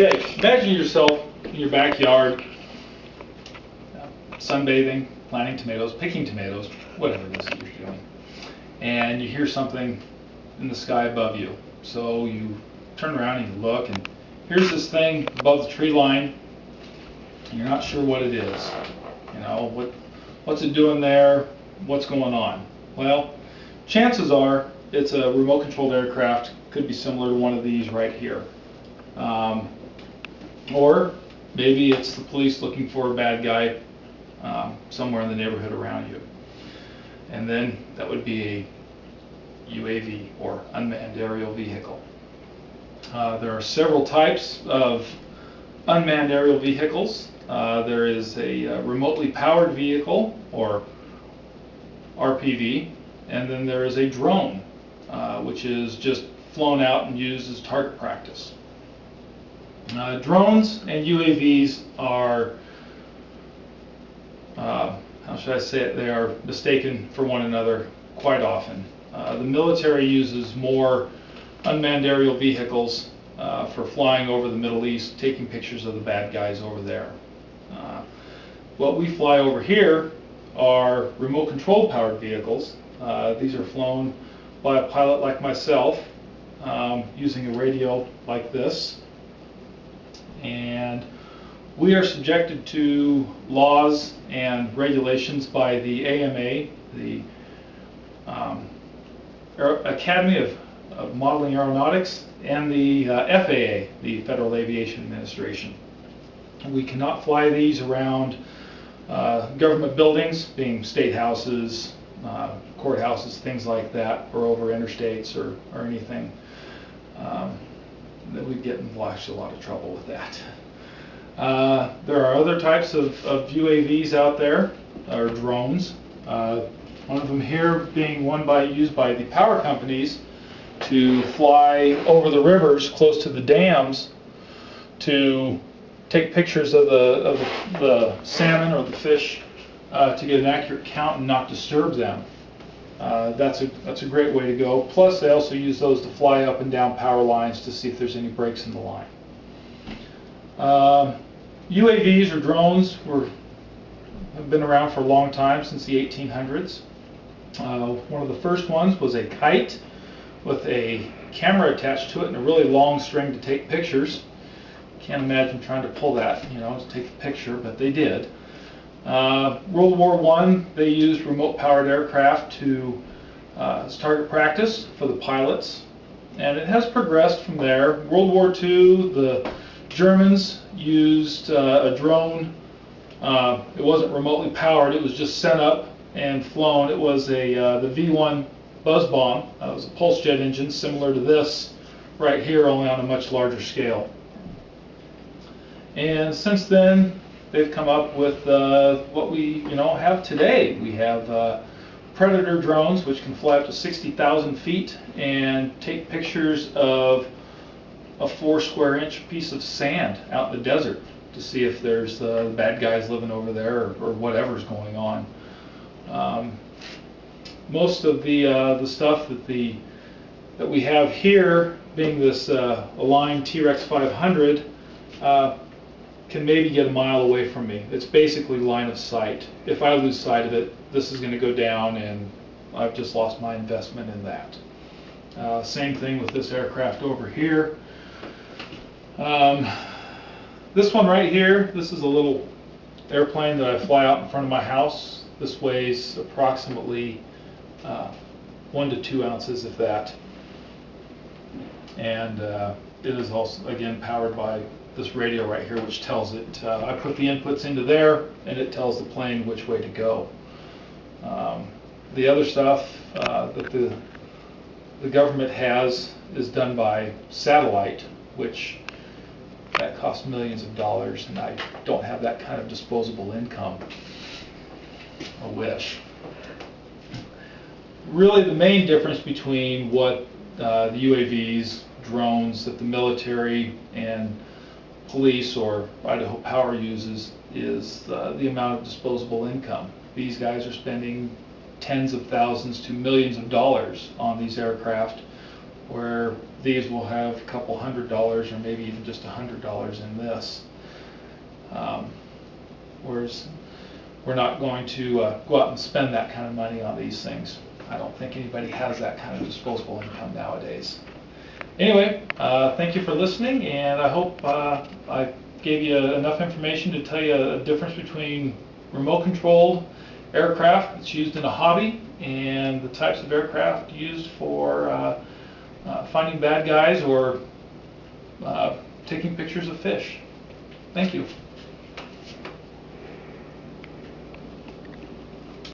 Okay, imagine yourself in your backyard, sunbathing, planting tomatoes, picking tomatoes, whatever it is that you're doing, and you hear something in the sky above you. So you turn around and you look, and here's this thing above the tree line, and you're not sure what it is. You know, what's it doing there? What's going on? Well, chances are it's a remote controlled aircraft. Could be similar to one of these right here. Or maybe it's the police looking for a bad guy somewhere in the neighborhood around you. And then that would be a UAV, or unmanned aerial vehicle. There are several types of unmanned aerial vehicles. There is a remotely powered vehicle, or RPV, and then there is a drone, which is just flown out and used as target practice. Drones and UAVs are, how should I say it, they are mistaken for one another quite often. The military uses more unmanned aerial vehicles for flying over the Middle East, taking pictures of the bad guys over there. What we fly over here are remote control powered vehicles. These are flown by a pilot like myself, using a radio like this. And we are subjected to laws and regulations by the AMA, the Academy of Modeling Aeronautics, and the FAA, the Federal Aviation Administration. We cannot fly these around government buildings, being state houses, courthouses, things like that, or over interstates or anything. That we'd get in actually a lot of trouble with that. There are other types of UAVs out there, or drones. One of them here being one used by the power companies to fly over the rivers close to the dams to take pictures of the salmon or the fish to get an accurate count and not disturb them. That's a great way to go. Plus, they also use those to fly up and down power lines to see if there's any breaks in the line. UAVs or drones have been around for a long time, since the 1800s. One of the first ones was a kite with a camera attached to it and a really long string to take pictures. Can't imagine trying to pull that, to take a picture, but they did. World War I, they used remote-powered aircraft as target practice for the pilots, and it has progressed from there. World War II, the Germans used a drone. It wasn't remotely powered; it was just sent up and flown. It was the V1 buzz bomb. It was a pulse jet engine similar to this right here, only on a much larger scale. And since then, they've come up with what we have today. We have Predator drones, which can fly up to 60,000 feet and take pictures of a 4 square inch piece of sand out in the desert to see if there's bad guys living over there or whatever's going on. Most of the stuff that we have here, being this Align T-Rex 500, can maybe get a mile away from me. It's basically line of sight. If I lose sight of it, this is going to go down, and I've just lost my investment in that. Same thing with this aircraft over here. This one right here, this is a little airplane that I fly out in front of my house. This weighs approximately 1 to 2 ounces, if that. And it is also, again, powered by this radio right here, which tells it, I put the inputs into there, and it tells the plane which way to go. The other stuff that the government has is done by satellite, which that costs millions of dollars, and I don't have that kind of disposable income. I wish. Really, the main difference between what the UAVs, drones that the military and police or Idaho Power uses is the amount of disposable income. These guys are spending tens of thousands to millions of dollars on these aircraft, where these will have a couple $100 or maybe even just $100 in this. Whereas we're not going to go out and spend that kind of money on these things. I don't think anybody has that kind of disposable income nowadays. Anyway, thank you for listening, and I hope I gave you enough information to tell you a difference between remote-controlled aircraft that's used in a hobby and the types of aircraft used for finding bad guys or taking pictures of fish. Thank you.